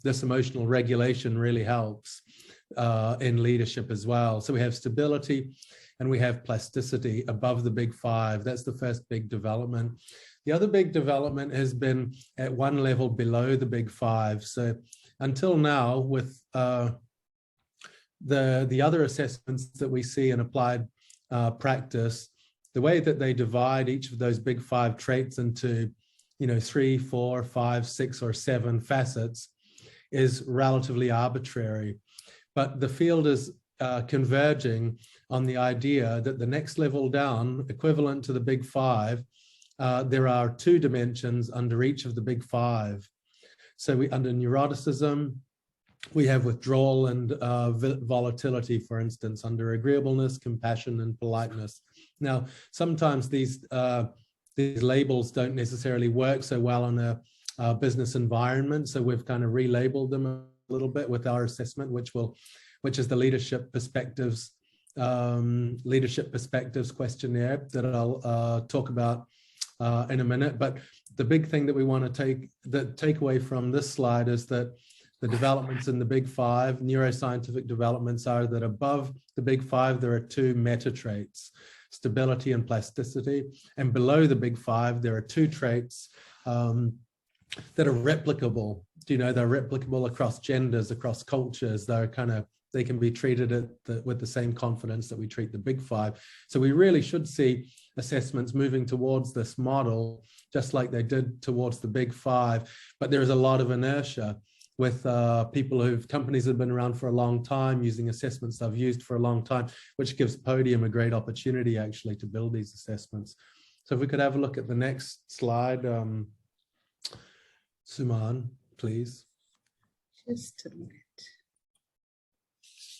this emotional regulation really helps in leadership as well. So we have stability and we have plasticity above the big five. That's the first big development. The other big development has been at one level below the big five. So until now, with the other assessments that we see in applied practice, the way that they divide each of those big five traits into, 3, 4, 5, 6, or 7 facets is relatively arbitrary. But the field is converging on the idea that the next level down, equivalent to the big five, there are 2 dimensions under each of the big five. So under neuroticism, we have withdrawal and volatility, for instance, under agreeableness, compassion, and politeness. Now, sometimes these labels don't necessarily work so well in a business environment, so we've kind of relabeled them a little bit with our assessment, which is the leadership perspectives questionnaire that I'll talk about in a minute. But the big thing that we want to take away from this slide is that the developments in the big five, neuroscientific developments, are that above the big five, there are 2 meta traits, stability and plasticity. And below the big five, there are 2 traits that are replicable. They're replicable across genders, across cultures. They can be treated with the same confidence that we treat the big five. So we really should see assessments moving towards this model, just like they did towards the big five. But there is a lot of inertia with companies that have been around for a long time, using assessments they've used for a long time, which gives Podium a great opportunity actually to build these assessments. So if we could have a look at the next slide, Suman, please. Just a minute.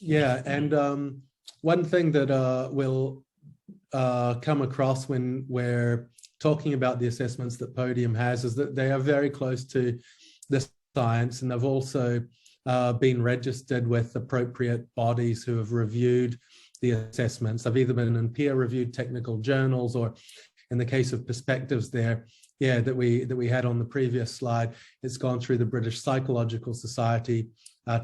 Yeah, and one thing that we'll come across when we're talking about the assessments that Podium has is that they are very close to the science, and they've also been registered with appropriate bodies who have reviewed the assessments. They've either been in peer-reviewed technical journals, or in the case of perspectives there, that we had on the previous slide, it's gone through the British Psychological Society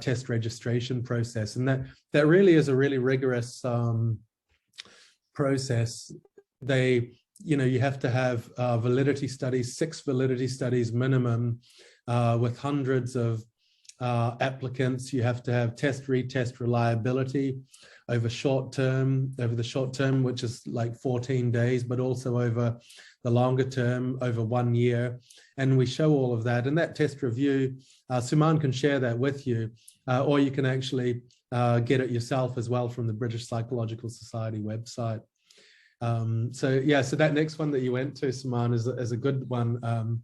test registration process. And that really is a really rigorous process. You have to have validity studies, 6 validity studies minimum, with hundreds of applicants. You have to have retest reliability over the short term, which is like 14 days, but also over the longer term, over 1 year. And we show all of that. And that test review, Suman can share that with you, or you can actually get it yourself as well from the British Psychological Society website. So that next one that you went to, Suman, is a good one.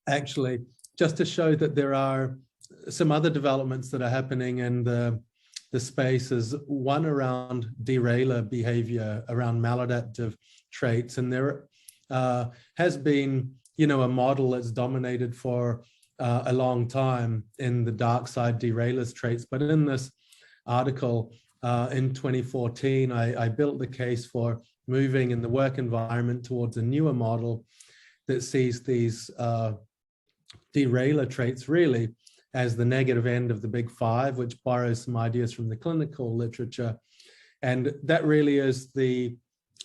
Actually, just to show that there are some other developments that are happening in the spaces, one around derailer behavior, around maladaptive traits. And there has been, a model that's dominated for a long time in the dark side derailers traits. But in this article in 2014, I built the case for moving in the work environment towards a newer model that sees these derailer traits really as the negative end of the big five, which borrows some ideas from the clinical literature. And that really is the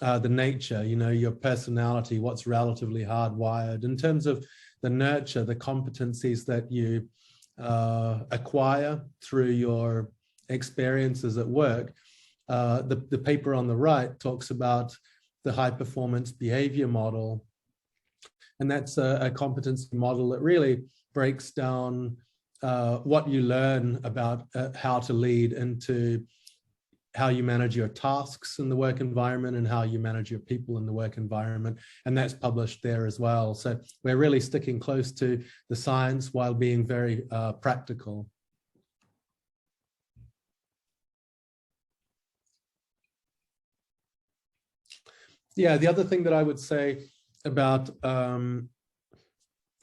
nature, your personality, what's relatively hardwired. In terms of the nurture, the competencies that you acquire through your experiences at work, the paper on the right talks about the high performance behavior model. And that's a competency model that really breaks down what you learn about how to lead into how you manage your tasks in the work environment and how you manage your people in the work environment. And that's published there as well. So we're really sticking close to the science while being very practical. Yeah, the other thing that I would say about the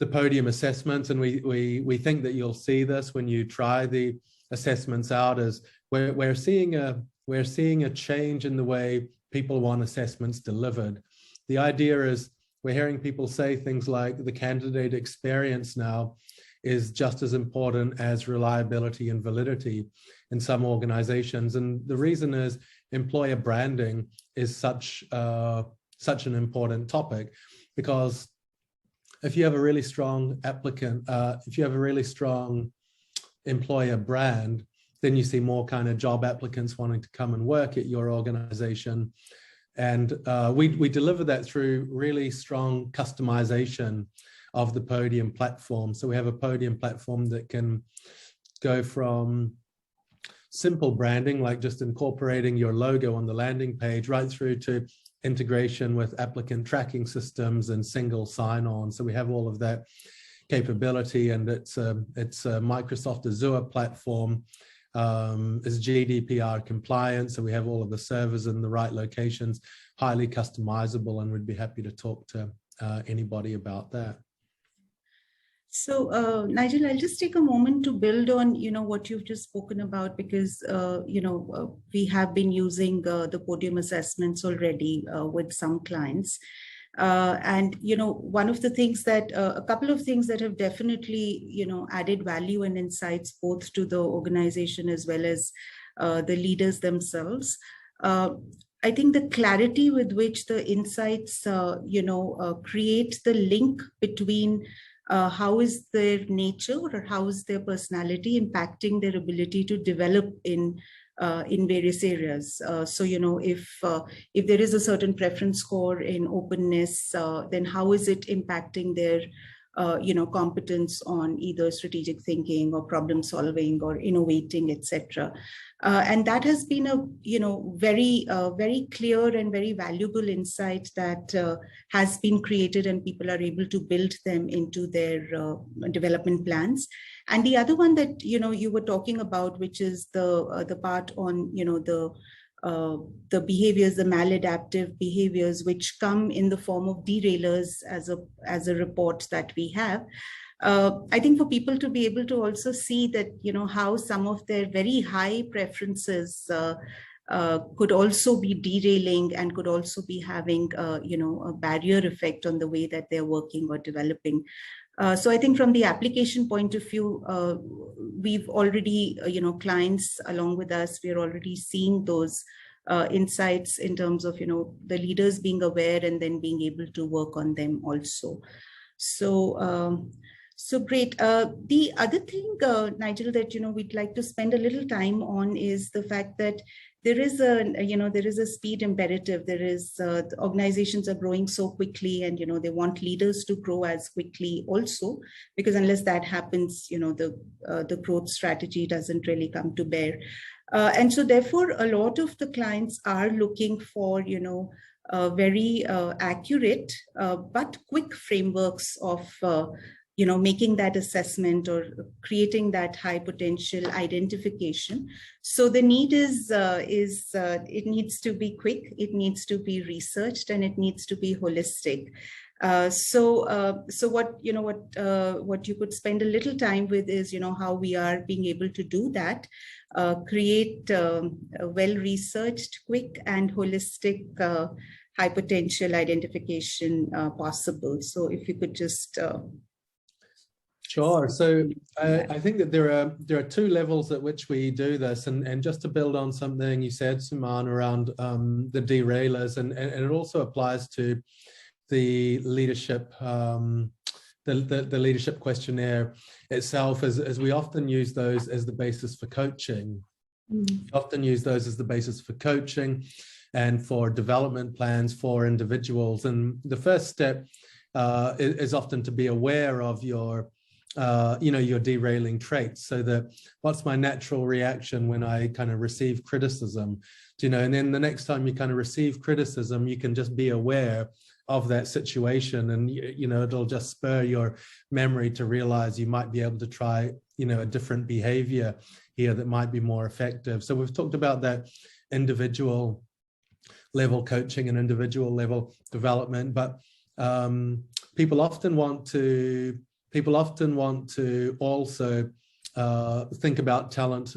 Podium assessment, and we think that you'll see this when you try the assessments out, is we're seeing a change in the way people want assessments delivered. The idea is we're hearing people say things like the candidate experience now is just as important as reliability and validity in some organizations. And the reason is employer branding is such an important topic, because if you have a really strong applicant, if you have a really strong employer brand, then you see more kind of job applicants wanting to come and work at your organization. And we deliver that through really strong customization of the Podium platform. So we have a Podium platform that can go from simple branding, like just incorporating your logo on the landing page, right through to integration with applicant tracking systems and single sign-on. So we have all of that capability, and it's a Microsoft Azure platform. Is GDPR compliant, so we have all of the servers in the right locations, highly customizable, and we'd be happy to talk to anybody about that. So, Nigel, I'll just take a moment to build on, what you've just spoken about, because, we have been using the Podium assessments already with some clients. And, one of the things that, a couple of things that have definitely, added value and insights both to the organization as well as the leaders themselves. I think the clarity with which the insights, create the link between how is their nature or how is their personality impacting their ability to develop in various areas. So, if there is a certain preference score in openness, then how is it impacting their, competence on either strategic thinking or problem solving or innovating, etc. And that has been a, very clear and very valuable insight that has been created, and people are able to build them into their development plans. And the other one that, you were talking about, which is the part on, the behaviors, the maladaptive behaviors, which come in the form of derailers as a report that we have. I think for people to be able to also see that, how some of their very high preferences could also be derailing and could also be having, a barrier effect on the way that they're working or developing. So I think from the application point of view, we've already, clients along with us, we're already seeing those insights in terms of, the leaders being aware and then being able to work on them also. So, so great. The other thing, Nigel, that, we'd like to spend a little time on is the fact that there is a speed imperative. There is the organizations are growing so quickly, and they want leaders to grow as quickly also, because unless that happens, the growth strategy doesn't really come to bear. And so therefore, a lot of the clients are looking for very accurate but quick frameworks of making that assessment or creating that high potential identification. So the need is it needs to be quick, it needs to be researched, and it needs to be holistic. So what you could spend a little time with is how we are being able to do that, create a well-researched, quick, and holistic high potential identification possible. So if you could just Sure. So I think that there are two levels at which we do this, and just to build on something you said, Suman, around the derailers, and it also applies to the leadership the leadership questionnaire itself, as we often use those as the basis for coaching. We often use those as the basis for coaching and for development plans for individuals. And the first step is often to be aware of your your derailing traits, so that what's my natural reaction when I kind of receive criticism, and then the next time you kind of receive criticism, you can just be aware of that situation, and it'll just spur your memory to realize you might be able to try a different behavior here that might be more effective. So we've talked about that individual level coaching and individual level development, but people often want to also think about talent,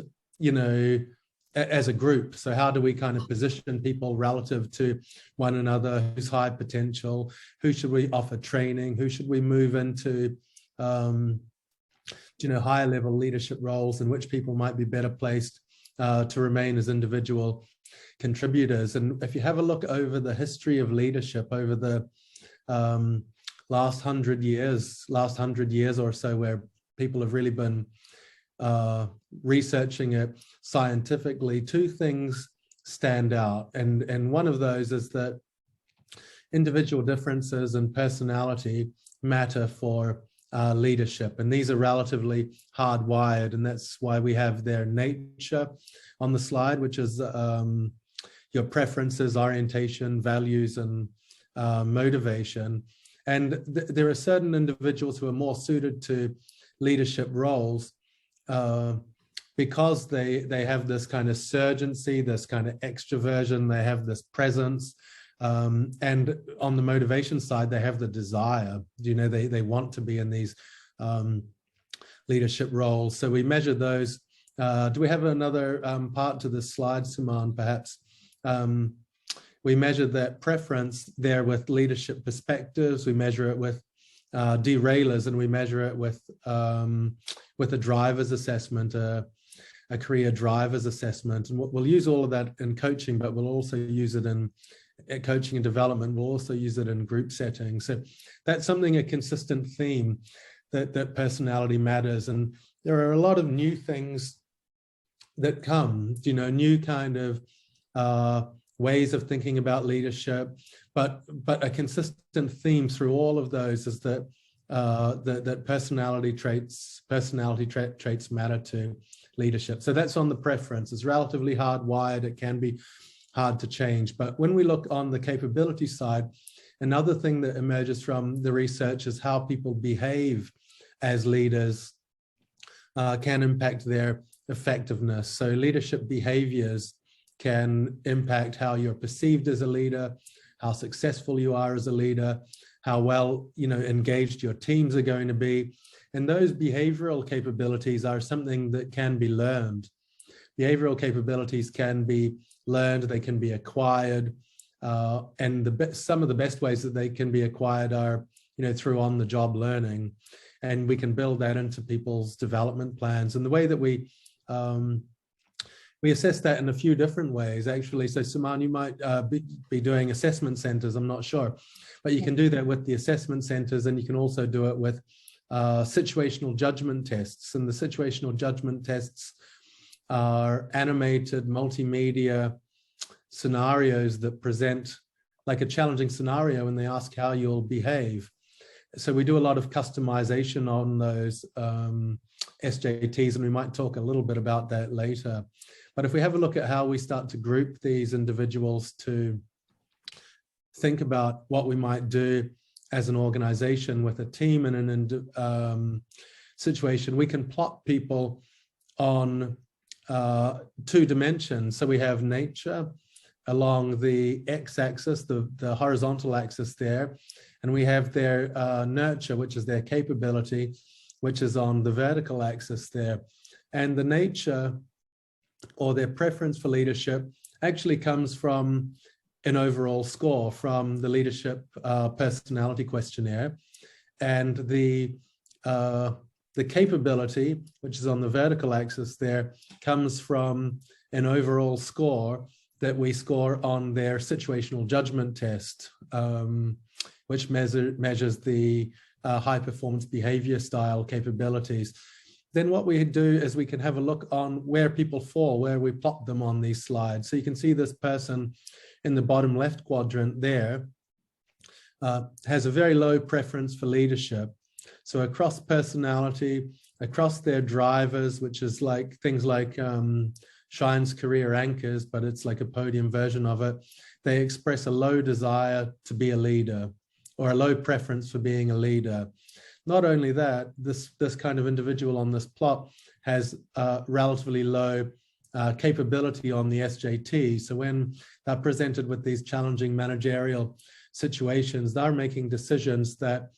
as a group. So how do we kind of position people relative to one another? Who's high potential? Who should we offer training? Who should we move into higher level leadership roles in which people might be better placed to remain as individual contributors. And if you have a look over the history of leadership over the last 100 years or so, where people have really been researching it scientifically, two things stand out. And one of those is that individual differences and personality matter for leadership, and these are relatively hardwired, and that's why we have their nature on the slide, which is your preferences, orientation, values, and motivation. And there are certain individuals who are more suited to leadership roles because they have this kind of surgency, this kind of extroversion, they have this presence. And on the motivation side, they have the desire, they want to be in these leadership roles. So we measure those. Do we have another part to this slide, Suman, perhaps? We measure that preference there with leadership perspectives. We measure it with derailers, and we measure it with a driver's assessment, a career driver's assessment. And we'll use all of that in coaching, but we'll also use it in coaching and development. We'll also use it in group settings. So that's something, a consistent theme, that personality matters. And there are a lot of new things that come, new kind of ways of thinking about leadership, but a consistent theme through all of those is that that personality traits matter to leadership. So that's on the preference. It's relatively hardwired. It can be hard to change. But when we look on the capability side, another thing that emerges from the research is how people behave as leaders can impact their effectiveness. So leadership behaviors can impact how you're perceived as a leader, how successful you are as a leader, how well engaged your teams are going to be. And those behavioral capabilities are something that can be learned. Behavioral capabilities can be learned, they can be acquired, and some of the best ways that they can be acquired are through on-the-job learning, and we can build that into people's development plans. And the way that we assess that in a few different ways, actually. So Suman, you might be doing assessment centers, I'm not sure, but you can do that with the assessment centers, and you can also do it with situational judgment tests. And the situational judgment tests are animated multimedia scenarios that present like a challenging scenario, and they ask how you'll behave. So we do a lot of customization on those SJTs, and we might talk a little bit about that later. But if we have a look at how we start to group these individuals to think about what we might do as an organization with a team in an situation, we can plot people on 2 dimensions. So we have nature along the x-axis, the horizontal axis there, and we have their nurture, which is their capability, which is on the vertical axis there. And the nature, or their preference for leadership, actually comes from an overall score from the leadership personality questionnaire. And the capability, which is on the vertical axis there, comes from an overall score that we score on their situational judgment test, which measures the high performance behavior style capabilities. Then what we do is we can have a look on where people fall, where we plot them on these slides. So you can see this person in the bottom left quadrant there has a very low preference for leadership. So across personality, across their drivers, which is like things like Shine's career anchors, but it's like a Podium version of it, they express a low desire to be a leader, or a low preference for being a leader. Not only that, this kind of individual on this plot has relatively low capability on the SJT. So when they're presented with these challenging managerial situations, they're making decisions that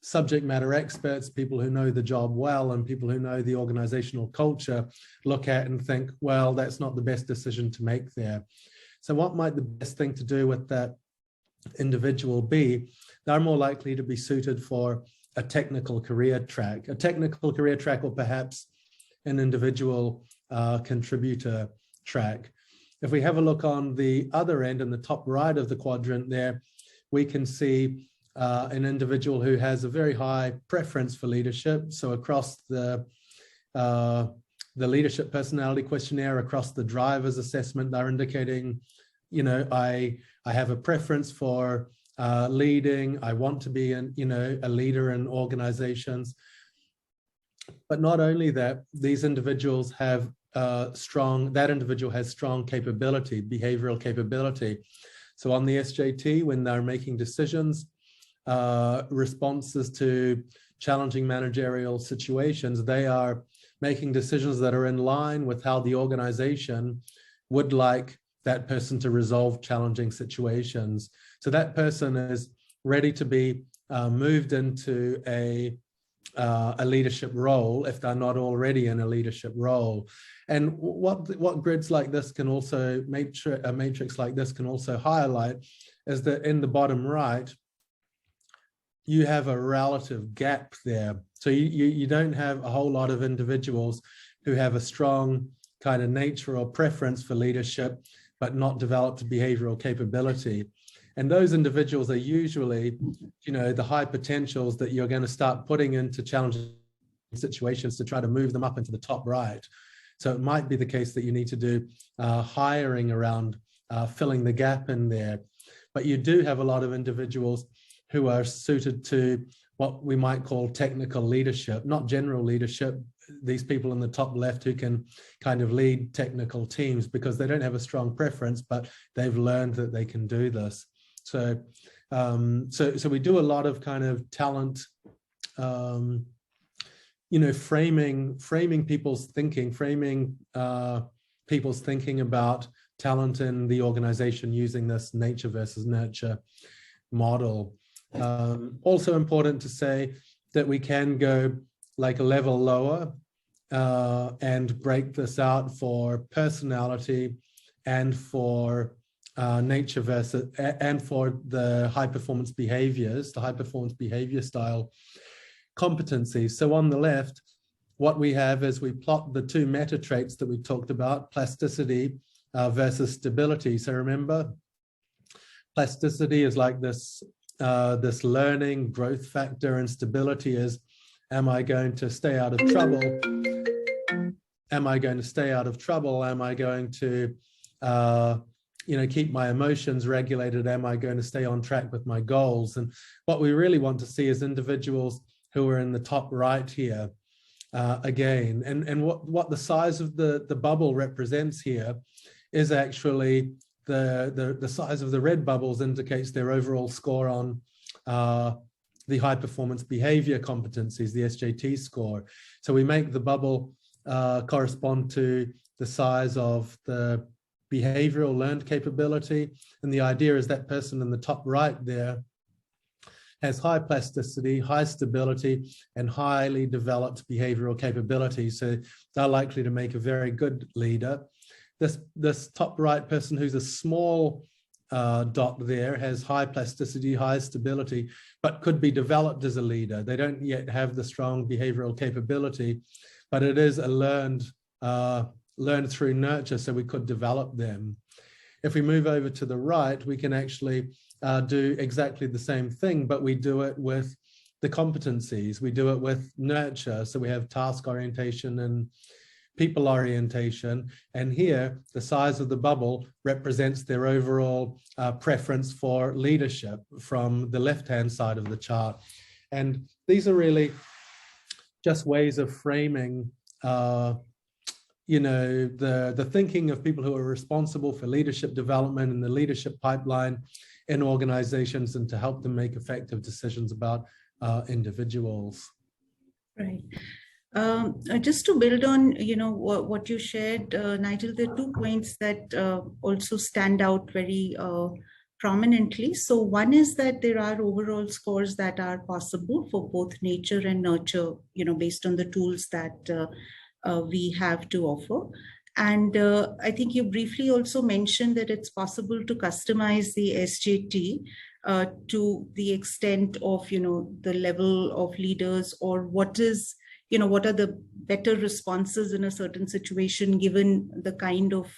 subject matter experts, people who know the job well, and people who know the organizational culture look at and think, well, that's not the best decision to make there. So what might the best thing to do with that individual be? They're more likely to be suited for a technical career track, or perhaps an individual contributor track. If we have a look on the other end, in the top right of the quadrant there, we can see an individual who has a very high preference for leadership. So across the leadership personality questionnaire, across the driver's assessment, they're indicating, you know, I have a preference for leading. I want to be a leader in organizations. But not only that, these individuals have that individual has strong capability, behavioral capability. So on the SJT, when they're making decisions, responses to challenging managerial situations, they are making decisions that are in line with how the organization would like that person to resolve challenging situations. So that person is ready to be moved into a leadership role if they're not already in a leadership role. And what grids like this can also, a matrix like this can also highlight, is that in the bottom right, you have a relative gap there. So you don't have a whole lot of individuals who have a strong kind of nature or preference for leadership, but not developed behavioral capability. And those individuals are usually, you know, the high potentials that you're going to start putting into challenging situations to try to move them up into the top right. So it might be the case that you need to do hiring around filling the gap in there. But you do have a lot of individuals who are suited to what we might call technical leadership, not general leadership. These people in the top left who can kind of lead technical teams because they don't have a strong preference, but they've learned that they can do this. So, so we do a lot of kind of talent, you know, framing people's thinking, people's thinking about talent in the organization using this nature versus nurture model. Also important to say that we can go like a level lower and break this out for personality and for nature versus, and for the high performance behaviors, the high performance behavior style competencies. So on the left, what we have is we plot the two meta traits that we talked about, plasticity versus stability. So remember, plasticity is like this, this learning growth factor, and stability is, am I going to stay out of trouble? Am I going to stay out of trouble? Am I going to, you know, keep my emotions regulated? Am I going to stay on track with my goals? And what we really want to see is individuals who are in the top right here again. And what the size of the bubble represents here is actually the size of the red bubbles indicates their overall score on the high performance behavior competencies, the SJT score. So we make the bubble correspond to the size of the behavioral learned capability. And the idea is that person in the top right there has high plasticity, high stability, and highly developed behavioral capability. So they're likely to make a very good leader. This top right person who's a small dot there has high plasticity, high stability, but could be developed as a leader. They don't yet have the strong behavioral capability, but it is a learned through nurture, so we could develop them. If we move over to the right, we can actually do exactly the same thing, but we do it with the competencies. We do it with nurture, so we have task orientation and people orientation. And here, the size of the bubble represents their overall preference for leadership from the left-hand side of the chart. And these are really just ways of framing you know, the thinking of people who are responsible for leadership development and the leadership pipeline in organizations, and to help them make effective decisions about individuals. Right. Just to build on, you know, what you shared, Nigel, there are 2 points that also stand out very prominently. So one is that there are overall scores that are possible for both nature and nurture, you know, based on the tools that we have to offer. And I think you briefly also mentioned that it's possible to customize the SJT to the extent of, the level of leaders, or what is, what are the better responses in a certain situation, given the kind of,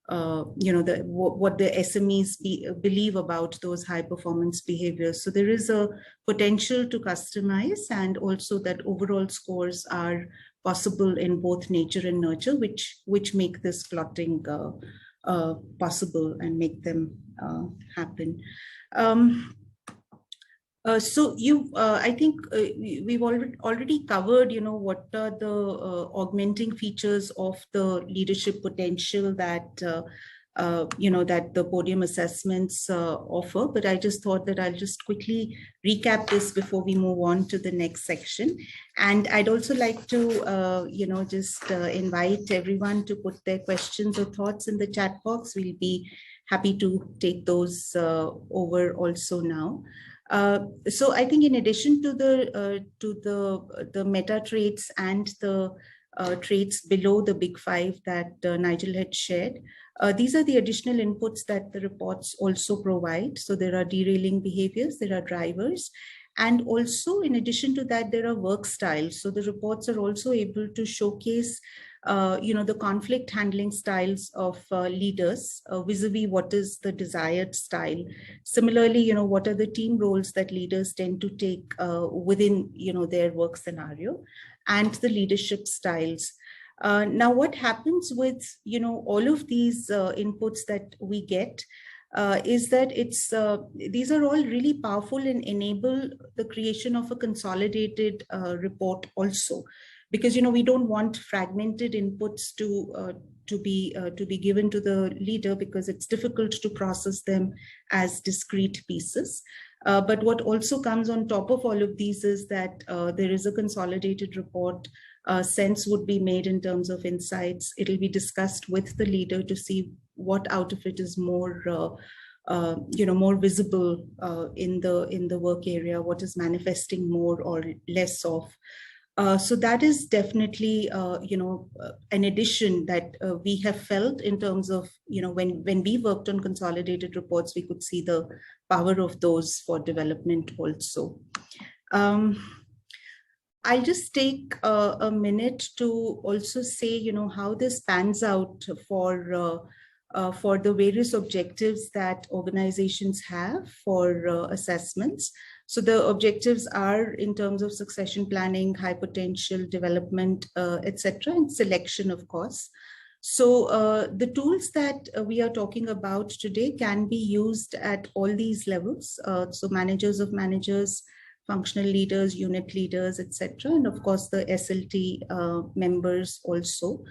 what the SMEs believe about those high performance behaviors. So there is a potential to customize, and also that overall scores are possible in both nature and nurture, which make this plotting possible and make them happen. So I think we've already covered, what are the augmenting features of the leadership potential that, that the Podium assessments offer. But I just thought that I'll just quickly recap this before we move on to the next section. And I'd also like to, just invite everyone to put their questions or thoughts in the chat box. We'll be happy to take those over also now. So I think in addition to the meta traits and the traits below the big five that Nigel had shared, these are the additional inputs that the reports also provide. So there are derailing behaviors, there are drivers, and also in addition to that, there are work styles. So the reports are also able to showcase the conflict handling styles of leaders vis-a-vis what is the desired style. Similarly, what are the team roles that leaders tend to take within, their work scenario, and the leadership styles. Now, what happens with, all of these inputs that we get is that these are all really powerful and enable the creation of a consolidated report also. Because we don't want fragmented inputs to be given to the leader, because it's difficult to process them as discrete pieces. But what also comes on top of all of these is that there is a consolidated report. Sense would be made in terms of insights. It'll be discussed with the leader to see what out of it is more more visible in the work area, what is manifesting more or less of. So that is definitely, an addition that we have felt in terms of, when we worked on consolidated reports, we could see the power of those for development also. I'll just take a minute to also say, how this pans out for the various objectives that organizations have for assessments. So the objectives are in terms of succession planning, high potential development, etc., and selection, of course. So the tools that we are talking about today can be used at all these levels. So managers of managers, functional leaders, unit leaders, etc., and of course the SLT members also.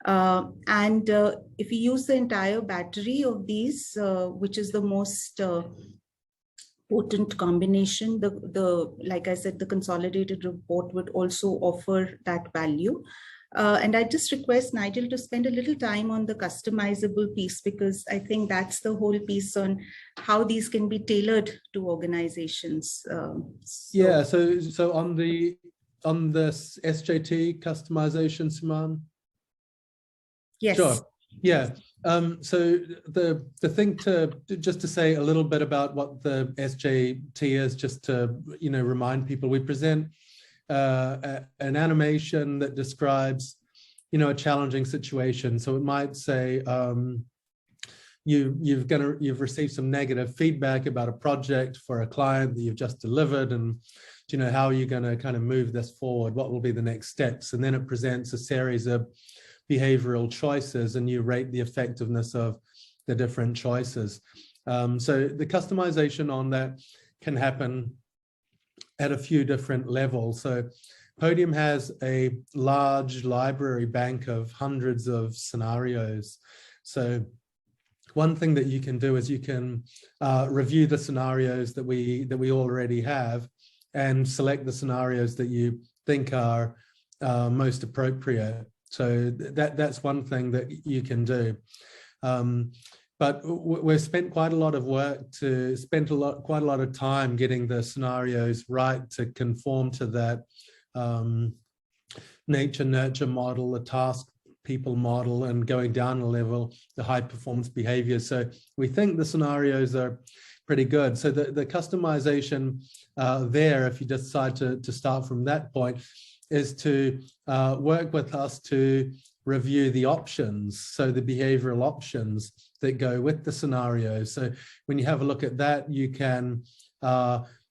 And if we use the entire battery of these, which is the most potent combination, like I said, the consolidated report would also offer that value. And I just request Nigel to spend a little time on the customizable piece, because I think that's the whole piece on how these can be tailored to organizations. Yeah, so on the SJT customization, Suman? Yes. Sure. Yeah. So the thing just to say a little bit about what the SJT is, just to remind people, we present an animation that describes a challenging situation. So it might say you've received some negative feedback about a project for a client that you've just delivered, and how are you going to kind of move this forward? What will be the next steps? And then it presents a series of behavioral choices, and you rate the effectiveness of the different choices. So the customization on that can happen at a few different levels. So Podium has a large library bank of hundreds of scenarios. So one thing that you can do is you can review the scenarios that we already have and select the scenarios that you think are most appropriate. So that's one thing that you can do. But we've spent quite a lot of work quite a lot of time getting the scenarios right to conform to that nature-nurture model, the task-people model, and going down a level, the high-performance behavior. So we think the scenarios are pretty good. So the customization there, if you decide to start from that point, is to work with us to review the options, so the behavioral options that go with the scenario. So when you have a look at that, you can,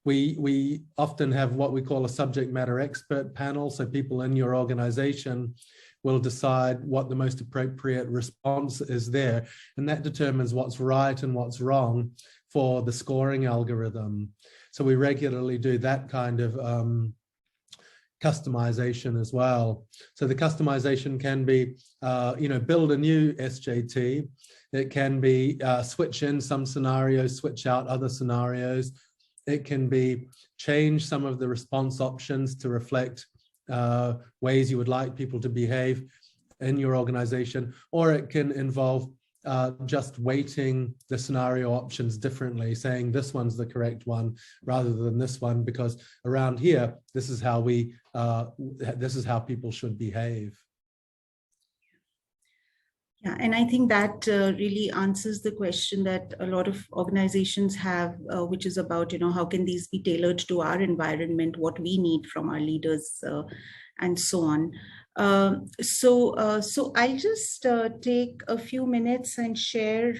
we often have what we call a subject matter expert panel. So people in your organization will decide what the most appropriate response is there. And that determines what's right and what's wrong for the scoring algorithm. So we regularly do that kind of customization as well. So the customization can be, build a new SJT. It can be switch in some scenarios, switch out other scenarios. It can be change some of the response options to reflect ways you would like people to behave in your organization, or it can involve just weighting the scenario options differently, saying this one's the correct one rather than this one, because around here, this is how people should behave. Yeah, and I think that really answers the question that a lot of organizations have, which is about, how can these be tailored to our environment, what we need from our leaders, and so on. So I'll just take a few minutes and share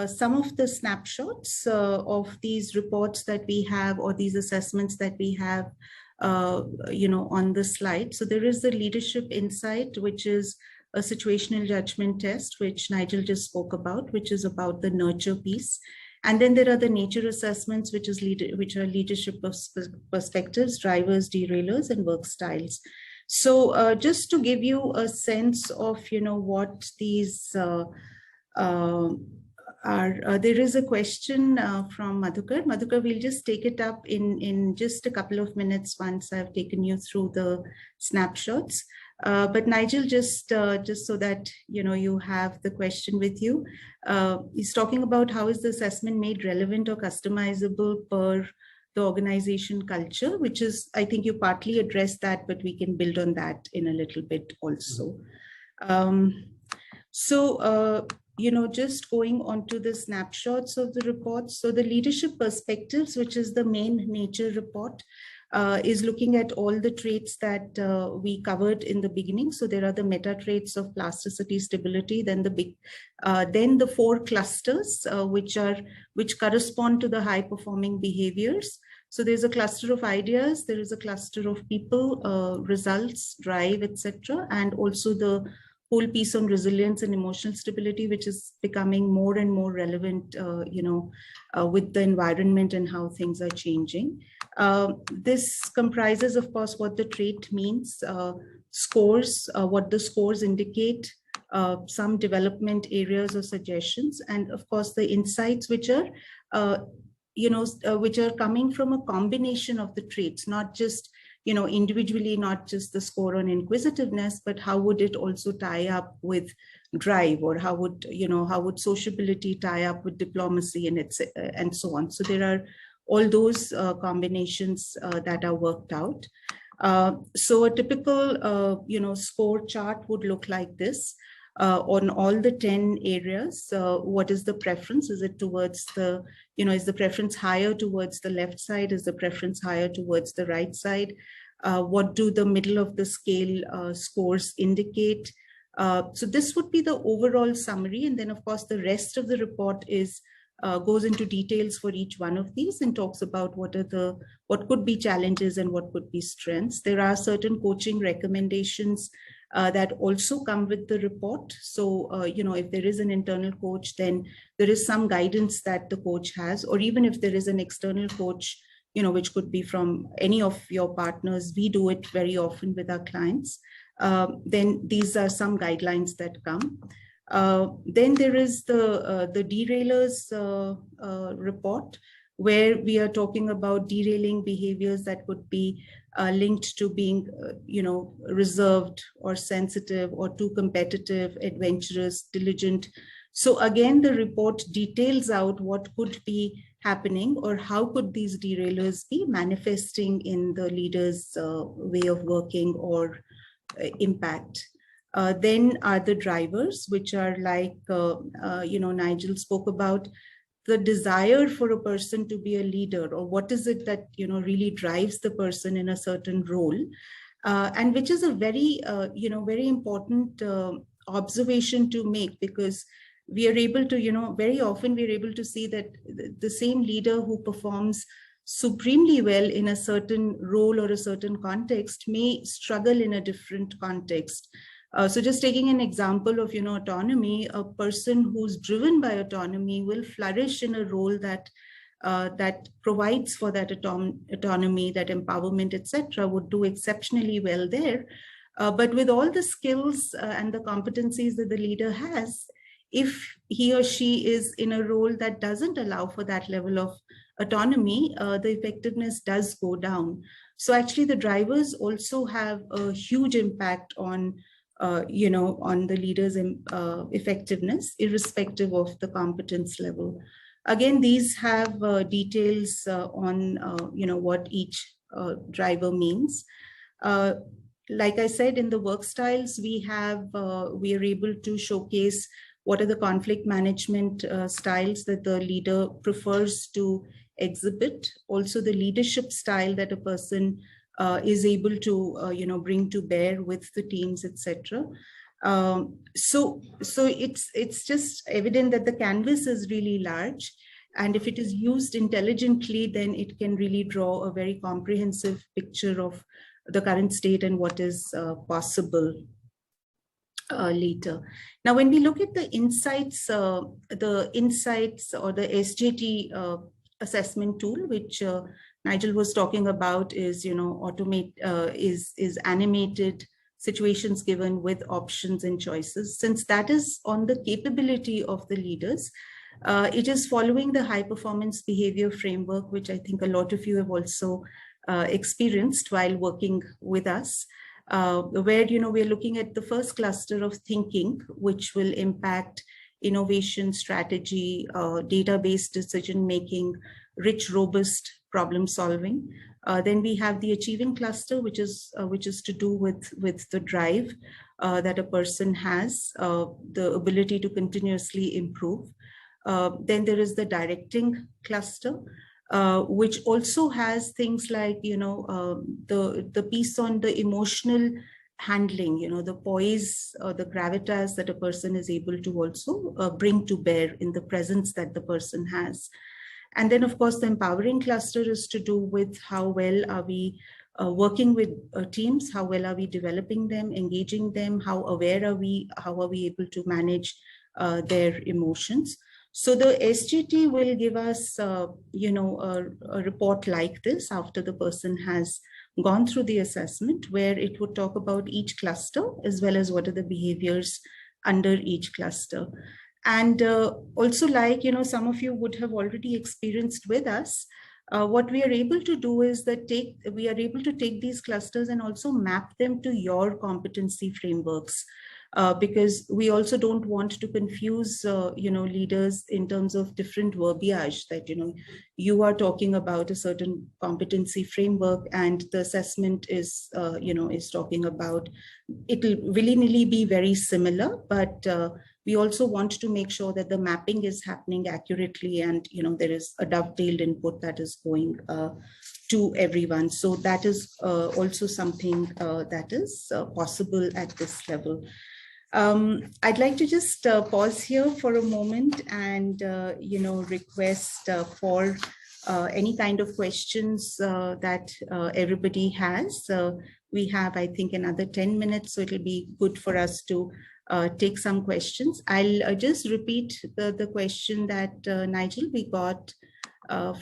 some of the snapshots of these reports that we have, or these assessments that we have, on the slide. So there is the leadership insight, which is a situational judgment test, which Nigel just spoke about, which is about the nurture piece. And then there are the nature assessments, which are leadership perspectives, drivers, derailers, and work styles. So just to give you a sense of, what these are, there is a question from Madhukar. Madhukar, we'll just take it up in just a couple of minutes once I've taken you through the snapshots. But Nigel, just so that you have the question with you, he's talking about how is the assessment made relevant or customizable per the organization culture, which is, I think you partly addressed that, but we can build on that in a little bit also. Just going on to the snapshots of the reports. So the leadership perspectives, which is the main nature report, is looking at all the traits that we covered in the beginning. So there are the meta traits of plasticity, stability, then the 4 clusters, which correspond to the high performing behaviors. So there's a cluster of ideas, there is a cluster of people, results, drive, etc., and also the whole piece on resilience and emotional stability, which is becoming more and more relevant, with the environment and how things are changing. This comprises, of course, what the trait means, scores, what the scores indicate, some development areas or suggestions, and of course the insights, which are, which are coming from a combination of the traits, not just individually, not just the score on inquisitiveness, but how would it also tie up with drive, or how would sociability tie up with diplomacy, and so on. So there are all those combinations that are worked out. So a typical, score chart would look like this. On all the 10 areas, what is the preference? Is it towards the, is the preference higher towards the left side? Is the preference higher towards the right side? What do the middle of the scale scores indicate? So this would be the overall summary. And then, of course, the rest of the report goes into details for each one of these and talks about what could be challenges and what could be strengths. There are certain coaching recommendations that also come with the report. So, if there is an internal coach, then there is some guidance that the coach has, or even if there is an external coach, which could be from any of your partners. We do it very often with our clients. Then these are some guidelines that come. Then there is the derailers report, where we are talking about derailing behaviors that could be linked to being, reserved or sensitive or too competitive, adventurous, diligent. So again, the report details out what could be happening, or how could these derailers be manifesting in the leader's way of working or impact. Then are the drivers, which are like, Nigel spoke about. the desire for a person to be a leader, or what is it that, really drives the person in a certain role. And which is a very, very important observation to make, because we are able to, very often we're able to see that the same leader who performs supremely well in a certain role or a certain context may struggle in a different context. So just taking an example of, autonomy, a person who's driven by autonomy will flourish in a role that that provides for that autonomy, that empowerment, etc., would do exceptionally well there. But with all the skills and the competencies that the leader has, if he or she is in a role that doesn't allow for that level of autonomy, the effectiveness does go down. So actually the drivers also have a huge impact on, on the leader's effectiveness, irrespective of the competence level. Again, these have details on, what each driver means. Like I said, in the work styles, we are able to showcase what are the conflict management styles that the leader prefers to exhibit. Also, the leadership style that a person is able to, bring to bear with the teams, etc. So it's just evident that the canvas is really large, and if it is used intelligently, then it can really draw a very comprehensive picture of the current state and what is possible later. Now, when we look at the insights or the SJT assessment tool, which Nigel was talking about, is is animated situations given with options and choices. Since that is on the capability of the leaders, it is following the high performance behavior framework, which I think a lot of you have also experienced while working with us, where we're looking at the first cluster of thinking, which will impact innovation, strategy, data-based decision making, rich, robust problem solving. Then we have the achieving cluster, which is to do with the drive that a person has, the ability to continuously improve. Then there is the directing cluster, which also has things like the piece on the emotional handling, the poise, the gravitas that a person is able to also bring to bear in the presence that the person has. And then, of course, the empowering cluster is to do with how well are we working with teams, how well are we developing them, engaging them, how aware are we, how are we able to manage their emotions. So the SGT will give us, a report like this after the person has gone through the assessment, where it would talk about each cluster as well as what are the behaviors under each cluster. And also, like, some of you would have already experienced with us, what we are able to do is that we are able to take these clusters and also map them to your competency frameworks. Because we also don't want to confuse, leaders in terms of different verbiage, that, you are talking about a certain competency framework and the assessment is, is talking about, it will willy-nilly be very similar, but we also want to make sure that the mapping is happening accurately and, there is a dovetailed input that is going to everyone. So that is also something that is possible at this level. I'd like to just pause here for a moment and, request for any kind of questions that everybody has. We have, I think, another 10 minutes, so it'll be good for us to take some questions. I'll just repeat the question that, Nigel, we got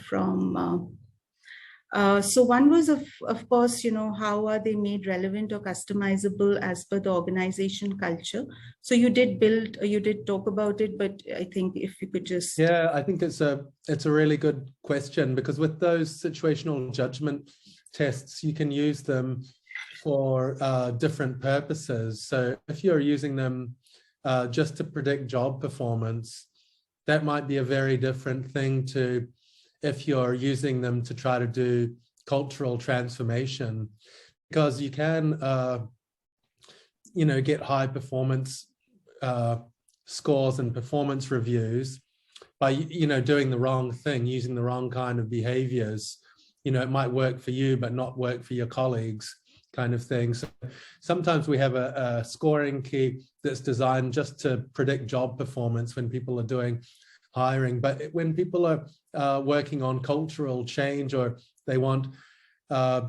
from... so one was, of course, how are they made relevant or customizable as per the organization culture? So you did talk about it, but I think if you could just... Yeah, I think it's a really good question, because with those situational judgment tests, you can use them for different purposes. So if you're using them just to predict job performance, that might be a very different thing to if you're using them to try to do cultural transformation, because you can, get high performance scores and performance reviews by, doing the wrong thing, using the wrong kind of behaviors. It might work for you, but not work for your colleagues, kind of thing. So sometimes we have a scoring key that's designed just to predict job performance when people are doing hiring. But when people are working on cultural change, or they want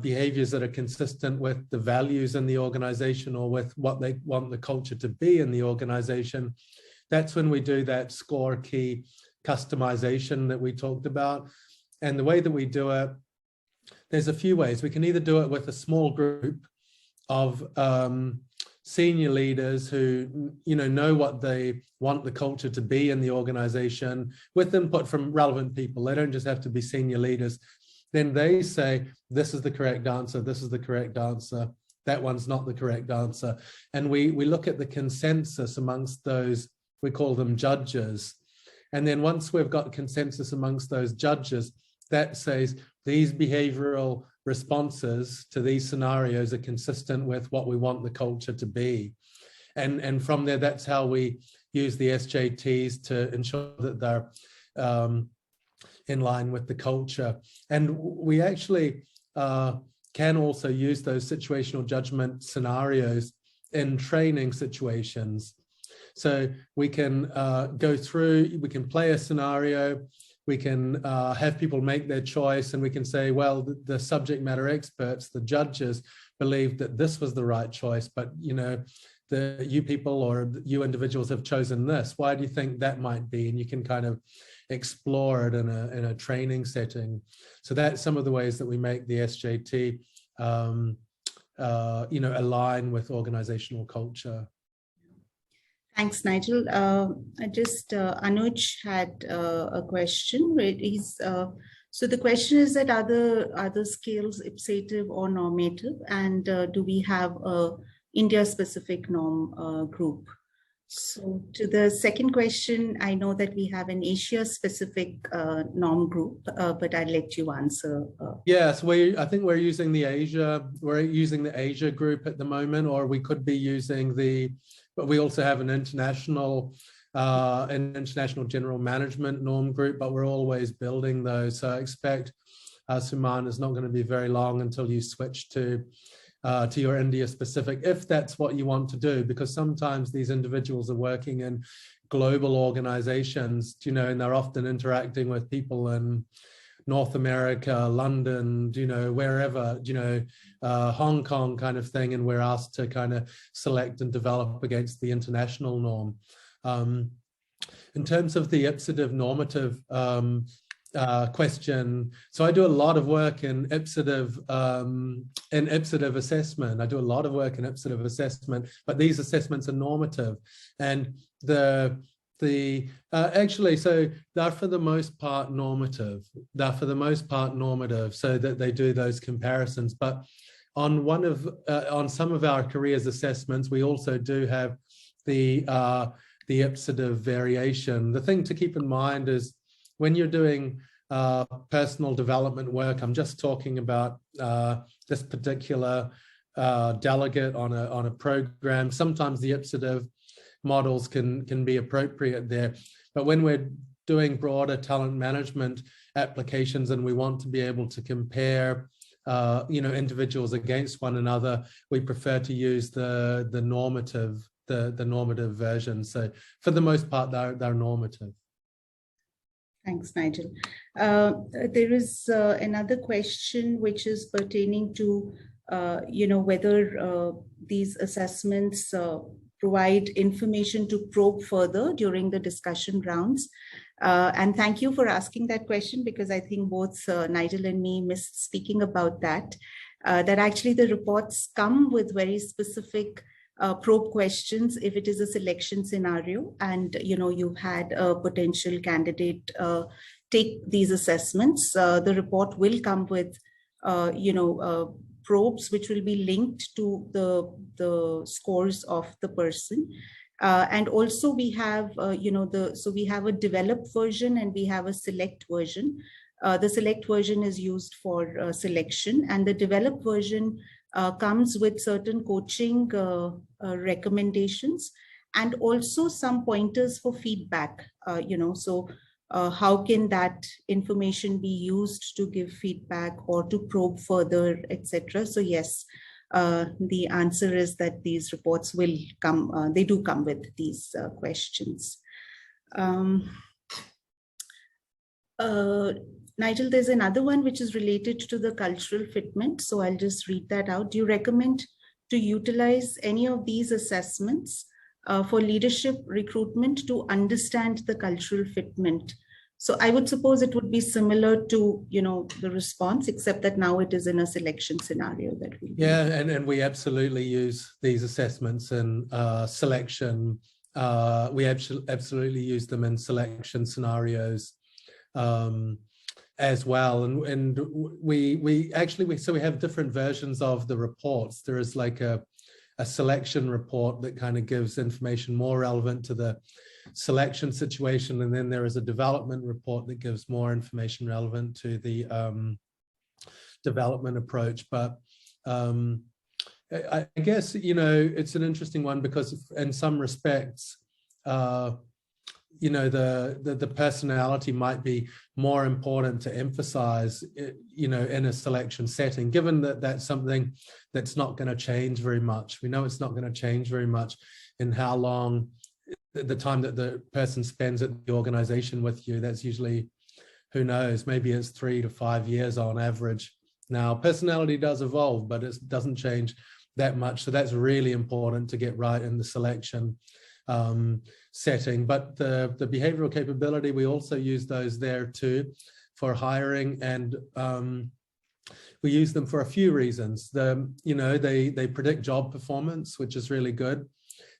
behaviors that are consistent with the values in the organization, or with what they want the culture to be in the organization, that's when we do that score key customization that we talked about. And the way that we do it, there's a few ways. We can either do it with a small group of senior leaders who know what they want the culture to be in the organization, with input from relevant people. They don't just have to be senior leaders. Then they say, this is the correct answer, this is the correct answer, that one's not the correct answer. And we look at the consensus amongst those, we call them judges. And then once we've got consensus amongst those judges, that says these behavioral responses to these scenarios are consistent with what we want the culture to be. And from there, that's how we use the SJTs to ensure that they're in line with the culture. And we actually can also use those situational judgment scenarios in training situations. So we can go through, we can play a scenario, we can have people make their choice, and we can say, well, the subject matter experts, the judges, believed that this was the right choice, but you people or you individuals have chosen this. Why do you think that might be? And you can kind of explore it in a training setting. So that's some of the ways that we make the SJT align with organizational culture. Thanks, Nigel. Anuj had a question. So the question is that are the skills ipsative or normative, and do we have a India-specific norm group? So to the second question, I know that we have an Asia-specific norm group, but I'll let you answer. Yes, I think we're using the Asia group at the moment, or we could be using but we also have an international general management norm group, but we're always building those. So I expect, Suman, it's not going to be very long until you switch to your India specific, if that's what you want to do, because sometimes these individuals are working in global organizations, and they're often interacting with people in North America, London, wherever, Hong Kong kind of thing, and we're asked to kind of select and develop against the international norm. In terms of the ipsative normative question, so I do a lot of work in ipsative assessment. I do a lot of work in ipsative assessment, but these assessments are normative, and actually, so they're for the most part normative. So that they do those comparisons. But on some of our careers assessments, we also do have the ipsative variation. The thing to keep in mind is when you're doing personal development work, I'm just talking about this particular delegate on a program. Sometimes the ipsative models can be appropriate there, but when we're doing broader talent management applications and we want to be able to compare individuals against one another, we prefer to use the normative version. So for the most part, they're normative. Thanks, Nigel. There is another question which is pertaining to whether these assessments provide information to probe further during the discussion rounds. And thank you for asking that question, because I think both Nigel and me missed speaking about that, that actually the reports come with very specific probe questions if it is a selection scenario, and you've had a potential candidate take these assessments. The report will come with probes which will be linked to the scores of the person, and also we have so we have a developed version and we have a select version. The select version is used for selection, and the developed version comes with certain coaching recommendations and also some pointers for feedback. So how can that information be used to give feedback or to probe further, etc. So yes, the answer is that these reports will come, they do come with these questions. Nigel, there's another one which is related to the cultural fitment. So I'll just read that out. Do you recommend to utilize any of these assessments for leadership recruitment to understand the cultural fitment? So I would suppose it would be similar to, the response, except that now it is in a selection scenario that we and we absolutely use these assessments in selection. We absolutely use them in selection scenarios as well, and we have different versions of the reports. There is like a selection report that kind of gives information more relevant to the selection situation, and then there is a development report that gives more information relevant to the development approach. But I guess it's an interesting one because in some respects the personality might be more important to emphasize, in a selection setting, given that that's something that's not going to change very much. We know it's not going to change very much in how long, the time that the person spends at the organization with you. That's usually, who knows, maybe it's 3 to 5 years on average. Now, personality does evolve, but it doesn't change that much. So that's really important to get right in the selection setting. But the behavioral capability, we also use those there too for hiring, and we use them for a few reasons. They predict job performance, which is really good.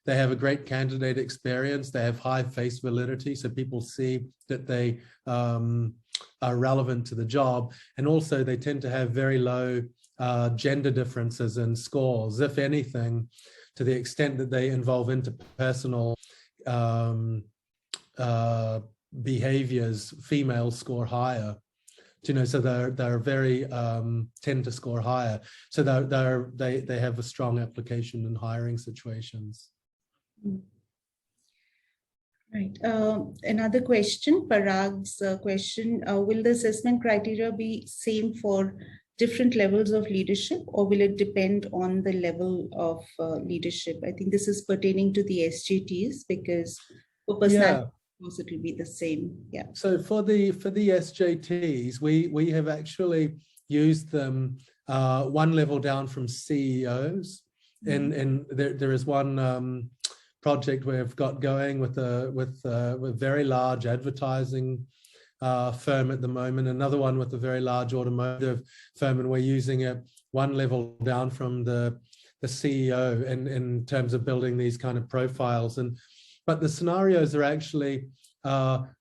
They have a great candidate experience. They have high face validity, so people see that they are relevant to the job. And also they tend to have very low gender differences in scores. If anything, to the extent that they involve interpersonal behaviors, females score higher. So they're very tend to score higher. So they have a strong application in hiring situations. Right. Another question, Parag's question, will the assessment criteria be same for different levels of leadership, or will it depend on the level of leadership? I think this is pertaining to the SJTs, because for personality, of course, it will be the same. Yeah. So for the SJTs, we have actually used them one level down from CEOs, and there is one project we've got going with a very large advertising firm at the moment, another one with a very large automotive firm, and we're using it one level down from the CEO in terms of building these kind of profiles. But the scenarios are actually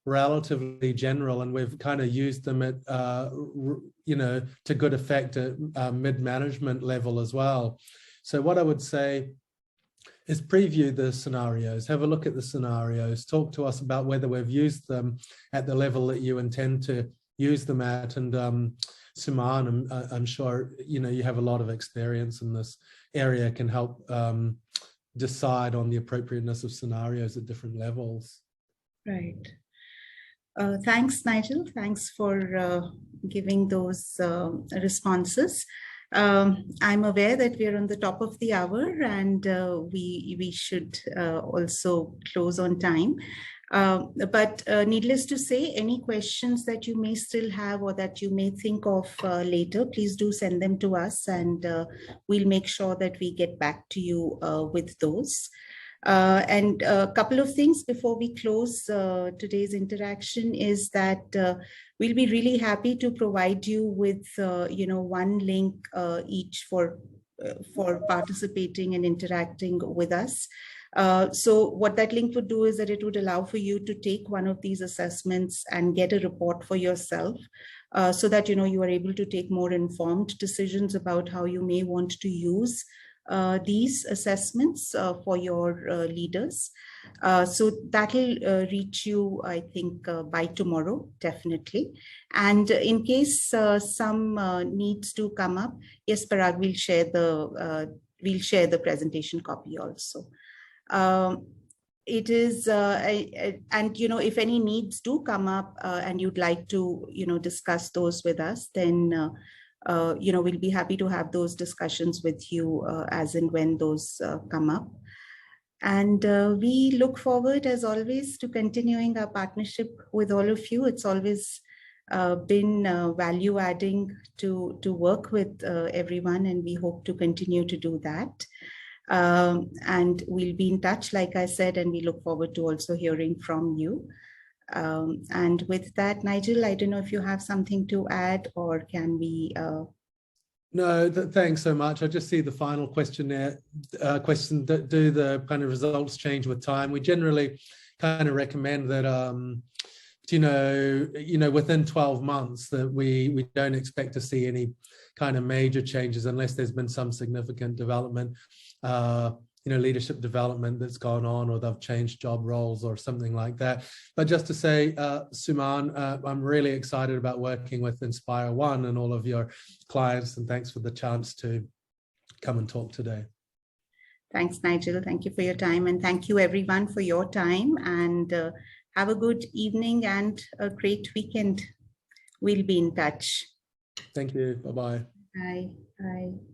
relatively general, and we've kind of used them at to good effect at mid-management level as well. So what I would say is preview the scenarios, have a look at the scenarios, talk to us about whether we've used them at the level that you intend to use them at. And Suman, I'm sure you have a lot of experience in this area, can help decide on the appropriateness of scenarios at different levels. Right. Thanks, Nigel. Thanks for giving those responses. I'm aware that we're on the top of the hour, and we should also close on time. But needless to say, any questions that you may still have or that you may think of later, please do send them to us, and we'll make sure that we get back to you with those. And a couple of things before we close today's interaction is that we'll be really happy to provide you with one link each for participating and interacting with us. So what that link would do is that it would allow for you to take one of these assessments and get a report for yourself, so that you are able to take more informed decisions about how you may want to use these assessments for your leaders. So that'll reach you, I think, by tomorrow, definitely. And in case some needs to come up, yes, Parag, we'll share the presentation copy also. it is, and if any needs do come up and you'd like to discuss those with us, then we'll be happy to have those discussions with you as and when those come up. And we look forward, as always, to continuing our partnership with all of you. It's always been value adding to work with everyone, and we hope to continue to do that. And we'll be in touch, like I said, and we look forward to also hearing from you. And with that, Nigel, I don't know if you have something to add, or can we? No, thanks so much. I just see the final question there. Question: do the kind of results change with time? We generally kind of recommend that within 12 months that we don't expect to see any kind of major changes unless there's been some significant development, leadership development that's gone on, or they've changed job roles or something like that. But just to say, Suman, I'm really excited about working with InspireOne and all of your clients, and thanks for the chance to come and talk today. Thanks, Nigel. Thank you for your time, and thank you everyone for your time, and have a good evening and a great weekend. We'll be in touch. Thank you. Bye-bye. Bye. Bye.